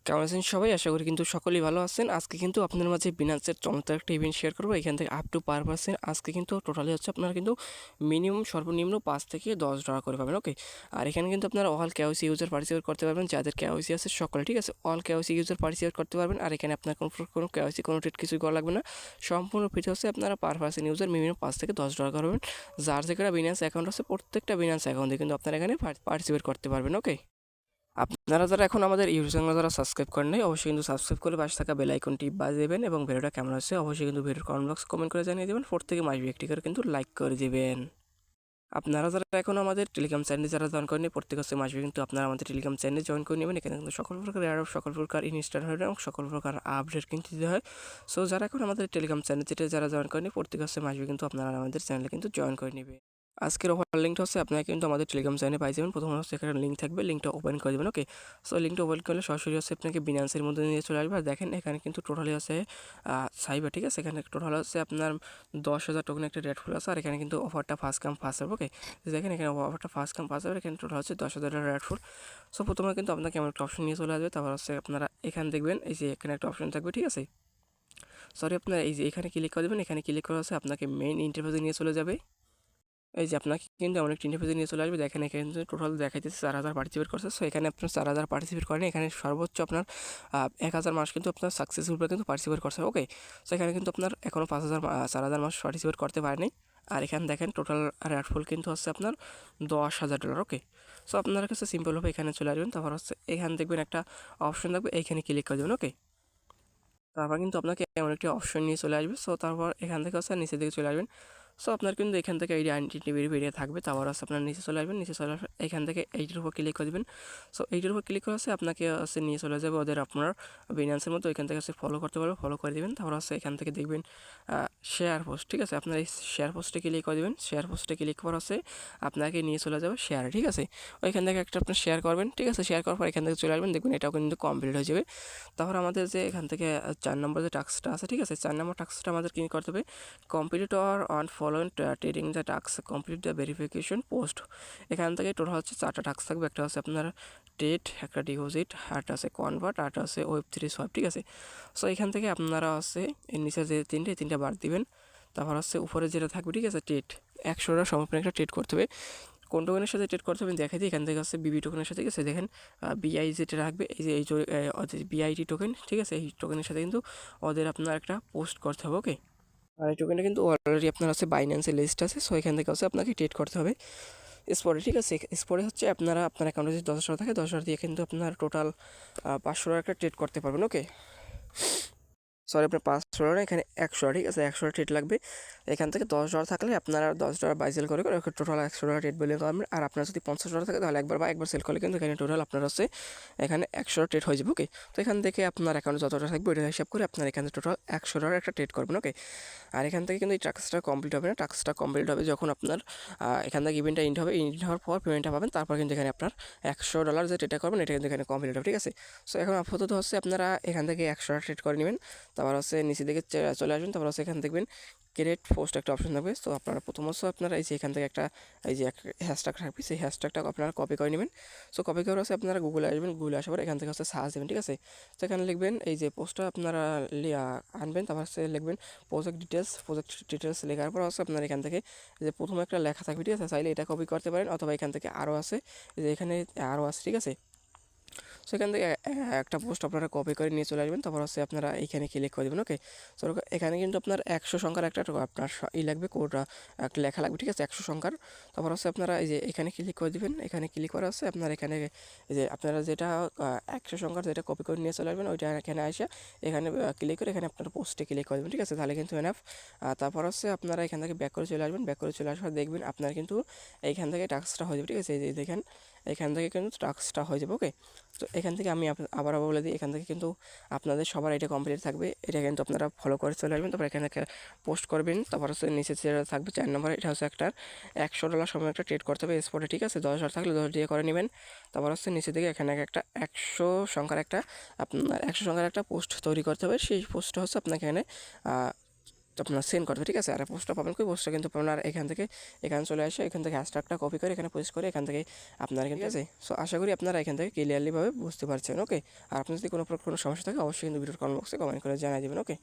কেমন আছেন সবাই? আশা করি কিন্তু সকলেই ভালো আছেন। আজকে কিন্তু আপনাদের মাঝে বিনান্সের চমৎকার একটা ইভেন্ট শেয়ার করব। এখান থেকে আপ টু পার পারসন আজকে কিন্তু টোটালি হচ্ছে আপনারা কিন্তু মিনিমাম সর্বনিম্ন ৫ থেকে $১০ করে পাবেন। ওকে। আর এখানে কিন্তু আপনারা অল কেওয়াইসি ইউজার পার্টিসিপেট করতে পারবেন। যাদের কেওয়াইসি আছে সকলে, ঠিক আছে? অল কেওয়াইসি ইউজার পার্টিসিপেট করতে পারবেন। আর এখানে আপনার কোনো কেওয়াইসি কোনো ট্রেড কিছুই করা লাগবে না। সম্পূর্ণ ফ্রি হচ্ছে আপনারা পার পারসন ইউজার মিনিমাম ৫ থেকে $১০ করবেন। যার যে কটা বিনান্স অ্যাকাউন্ট আছে প্রত্যেকটা বিনান্স অ্যাকাউন্টে কিন্তু আপনারা এখানে পার্টিসিপেট করতে পারবেন। ওকে। আপনারা যারা এখন আমাদের ইউটিউব চ্যানেল যারা সাবস্ক্রাইব করেন নাই অবশ্যই কিন্তু সাবস্ক্রাইব করে পাশে থাকা বেল আইকনটি বাজিয়ে দেবেন এবং ভিডিওটা কেমন হচ্ছে অবশ্যই কিন্তু ভিডিওর কমেন্ট বক্স কমেন্ট করে জানিয়ে দেবেন। প্রত্যেকে মাসবি একটি করে কিন্তু লাইক করে দিবেন। আপনারা যারা এখন আমাদের টেলিগ্রাম চ্যানেলে যারা জয়েন করেনি প্রত্যেক হচ্ছে মাসবি কিন্তু আপনারা আমাদের টেলিগ্রাম চ্যানেলে জয়েন করে নেবেন। এখানে কিন্তু সকল প্রকার অ্যাড সকল প্রকার ইনস্ট্যান্ট হয় এবং সকল প্রকার আপডেট কিন্তু দিতে হয়। সো যারা এখন আমাদের টেলিগ্রাম চ্যানেল যেটা যারা জয়েন করেনি প্রত্যেক হচ্ছে মাসবি কিন্তু আপনারা আমাদের চ্যানেলে কিন্তু জয়েন করে নেবে। আজকের অফার লিঙ্কটা হচ্ছে আপনারা কিন্তু আমাদের টেলিগ্রাম চ্যানেলে পাই যাবেন। প্রথমে হচ্ছে এখানে লিঙ্ক থাকবে, লিঙ্কটা ওপেন করে দেবেন। ওকে। সো লিঙ্কটা ওপেন করলে সরাসরি হচ্ছে আপনাকে বিনান্সের মধ্যে নিয়ে চলে আসবে। আর দেখেন এখানে কিন্তু টোটালি আছে সাইবার, ঠিক আছে? এখানে টোটাল হচ্ছে আপনার 10,000 টোকেন একটা রেট ফুল আছে। আর এখানে কিন্তু অফারটা ফার্স্ট কাম ফার্স্ট সার্ভ। ওকে। দেখেন এখানে অফারটা ফার্স্ট কাম ফার্স্ট সার্ভ। এখানে টোটাল হচ্ছে 10,000 রেট ফুল। সো প্রথমে কিন্তু আপনাকে এমন একটা অপশন নিয়ে চলে আসবে। তারপর হচ্ছে আপনারা এখানে দেখবেন এই যে এখানে একটা অপশন থাকবে, ঠিক আছে? সরি, আপনারা এই যে এখানে ক্লিক করে দেবেন। এখানে ক্লিক করা হচ্ছে আপনাকে মেইন ইন্টারফেসে নিয়ে চলে যাবে। এই যে আপনাকে কিন্তু এমন একটা ইন্টারফেসে নিয়ে চলে আসবে। দেখেন এখানে কিন্তু টোটাল দেখাইতেছে 4,000 পার্টিসিপেট করছে। সো এখানে আপনার 4,000 পার্টিসিপেট করেন। এখানে সর্বোচ্চ আপনার 1,000 মাস কিন্তু আপনার সাকসেসফুল কিন্তু পার্টিসিপেট করছে। ওকে। সো এখানে কিন্তু আপনার এখনও 4,000 মাস পার্টিসিপেট করতে পারেনি। আর এখানে দেখেন টোটাল রেটফুল কিন্তু হচ্ছে আপনার $10,000। ওকে। সো আপনার কাছে সিম্পল হবে এখানে চলে আসবেন। তারপর হচ্ছে এখানে দেখবেন একটা অপশন থাকবে, এইখানে ক্লিক করে দেবেন। ওকে। তারপর কিন্তু আপনাকে এমন একটি অপশন নিয়ে চলে আসবে। সো তারপর এখান থেকে হচ্ছে নিচের দিকে চলে আসবেন। সো আপনার কিন্তু এখান থেকে এই আইডেন্টিটি ভেরিফাই থাকবে। তারপর হচ্ছে আপনার নিচে চলে আসবেন। নিচে চলে আসার এখান থেকে এইটির উপর ক্লিক করে দেবেন। সো এইটির উপর ক্লিক করে হচ্ছে আপনাকে হচ্ছে নিয়ে চলে যাবে ওদের আপনার বিনান্সের মতো। এখান থেকে হচ্ছে ফলো করতে পারবে, ফলো করে দেবেন। তারপর হচ্ছে এখান থেকে দেখবেন শেয়ার পোস্ট, ঠিক আছে? আপনার এই শেয়ার পোস্টে ক্লিক করে দেবেন। শেয়ার পোস্টে ক্লিক করার হচ্ছে আপনাকে নিয়ে চলে যাবে শেয়ার, ঠিক আছে? ওইখান থেকে একটা আপনার শেয়ার করবেন, ঠিক আছে? শেয়ার করার পর এখান থেকে চলে আসবেন। দেখবেন এটাও কিন্তু কমপ্লিট হয়ে যাবে। তারপর আমাদের যে এখান থেকে 4 নম্বর যে টাস্কটা আছে, ঠিক আছে? 4 নম্বর টাস্কটা আমাদের কী করতে হবে? Complete or on following trading the task, complete the verification post. এখান থেকে টোটাল হচ্ছে 4টা টাস্ক থাকবে। একটা হচ্ছে আপনার ট্রেড, একটা ডিপোজিট, আরটা আছে কনভার্ট, আরটা আছে Web3 সোয়াপ, ঠিক আছে? সো এখান থেকে আপনারা হচ্ছে এর নিচে যে তিনটা বার দিবেন। তারপর হচ্ছে উপরে যেটা থাকবে, ঠিক আছে? ট্রেড 100টা সমর্পণে একটা ট্রেড করতে হবে। কোন টোকেনের সাথে ট্রেড করতে হবে দেখাই দিই। এখান থেকে হচ্ছে বিবি টোকেনের সাথে, ঠিক আছে? দেখেন বিআই যেটা রাখবে এই যে বিআইটি টোকেন, ঠিক আছে? এই টোকেনের সাথে কিন্তু ওদের আপনার একটা পোস্ট করতে হবে। ওকে। আর এই টোকেনটা কিন্তু অলরেডি আপনার হচ্ছে বাইন্যান্সের লিস্ট আছে। সো এখান থেকে হচ্ছে আপনাকে ট্রেড করতে হবে স্পটে, ঠিক আছে? স্পটে হচ্ছে আপনারা আপনার অ্যাকাউন্টে যদি 10,000 থাকে 10,000 দিয়ে কিন্তু আপনার টোটাল 500 একটা ট্রেড করতে পারবেন। ওকে। সরি, আপনার 500 না, এখানে 100, ঠিক আছে? 100 ট্রেড লাগবে। এখান থেকে $10 থাকলে আপনারা $10 বাই সেল করে টোটাল $100 ট্রেড বলে পারবেন। আর আপনার যদি $50 থাকে তাহলে একবার সেল করলে কিন্তু এখানে টোটাল আপনার হচ্ছে এখানে 100 ট্রেড হয়ে যাবে। ওকে। তো এখান থেকে আপনার অ্যাকাউন্টে যতটা থাকবে ওইটা হিসাব করে আপনার এখানে টোটাল $100 একটা ট্রেড করবেন। ওকে। আর এখান থেকে কিন্তু এই টাস্কটা কমপ্লিট হবে না। টাস্কটা কমপ্লিট হবে যখন আপনার এখান থেকে ইভেন্টটা ইন্ট হবে। ইন্ট হওয়ার পর পেমেন্টটা পাবেন। তারপর কিন্তু এখানে আপনার $100 যে ট্রেডটা করবেন এটা কিন্তু এখানে কমপ্লিট হবে, ঠিক আছে? সো এখন আপাতত হচ্ছে আপনারা এখান থেকে 100 ট্রেড করে নেবেন। তারপর হচ্ছে নিচের দিকে চলে আসবেন। তারপর হচ্ছে এখানে দেখবেন ক্রিয়েট পোস্ট একটা অপশন থাকবে। তো আপনারা প্রথম হচ্ছে আপনারা এই যে এখান থেকে একটা এই যে হ্যাশট্যাগ থাকবে, সেই হ্যাশট্যাগটা আপনারা কপি করে নেবেন। সো কপি করে হচ্ছে আপনারা গুগলে আসবেন। গুগলে আসার পর এখান থেকে হচ্ছে সার্চ দেবেন, ঠিক আছে? তো এখানে লিখবেন এই যে পোস্টটা আপনারা আনবেন। তারপর হচ্ছে লিখবেন প্রজেক্ট ডিটেলস লেখার পর হচ্ছে আপনার এখান থেকে যে প্রথমে একটা লেখা থাকবে, ঠিক আছে? চাইলে এটা কপি করতে পারেন অথবা এখান থেকে আরও আছে, যে এখানে আরও আছে, ঠিক আছে? সেখান থেকে একটা পোস্ট আপনারা কপি করে নিয়ে চলে আসবেন। তারপর হচ্ছে আপনারা এইখানে ক্লিক করে দেবেন। ওকে। সো এখানে কিন্তু আপনার 100 সংখ্যার একটা আপনার লাগবে, কোডটা একটা লেখা লাগবে, ঠিক আছে? 100 সংখ্যার। তারপর হচ্ছে আপনারা এই যে এখানে ক্লিক করে দেবেন। এখানে ক্লিক করা আছে আপনার এখানে এই যে আপনারা যেটা 100 সংখ্যার যেটা কপি করে নিয়ে চলে আসবেন ওইটা এখানে আসে এখানে ক্লিক করে এখানে আপনার পোস্টে ক্লিক করে দেবেন, ঠিক আছে? তাহলে কিন্তু এনাফ। তারপর হচ্ছে আপনারা এখান থেকে ব্যাক করে চলে আসবেন। ব্যাক করে চলে আসার দেখবেন আপনার কিন্তু এইখান থেকে টাস্কটা হয়ে যাবে, ঠিক আছে? এই যে দেখেন এখান থেকে কিন্তু টাস্কটা হয়ে যাবে। ওকে। তো এখান থেকে আমি আবার বলে দিই, এখান থেকে কিন্তু আপনাদের সবার এটা কমপ্লিট থাকবে। এটা কিন্তু আপনারা ফলো করে চলে আসবেন। তারপর এখানে পোস্ট করবেন। তারপর হচ্ছে নিচে যেটা থাকবে 4 নম্বরে, এটা হচ্ছে একটা $100 সময় একটা ট্রেড করতে হবে স্পটে, ঠিক আছে? 10,000 থাকলে 10 দিয়ে করে নেবেন। তারপর হচ্ছে নিচে দিকে এখানে একটা 100 সংখ্যার একটা আপনার 100 সংখ্যার একটা পোস্ট তৈরি করতে হবে। সেই পোস্টটা হচ্ছে আপনাকে এখানে আপনার সেন্ড করবে, ঠিক আছে। আর পোস্টটা পাবেন কই, পোস্টটা কিন্তু আপনার এখান থেকে এখানে চলে আসে, এখান থেকে হ্যাশট্যাগটা কপি করে এখানে পেস্ট করে এখান থেকে আপনারা কিন্তু আছে। সো আশা করি আপনারা এখান থেকে ক্লিয়ারলিভাবে বুঝতে পারছেন, ওকে। আর আপনার যদি কোনো প্রকার কোনো সমস্যা থাকে অবশ্যই কিন্তু ভিডিওর কমেন্ট বক্সে কমেন্ট করে জানিয়ে দেবেন, ওকে।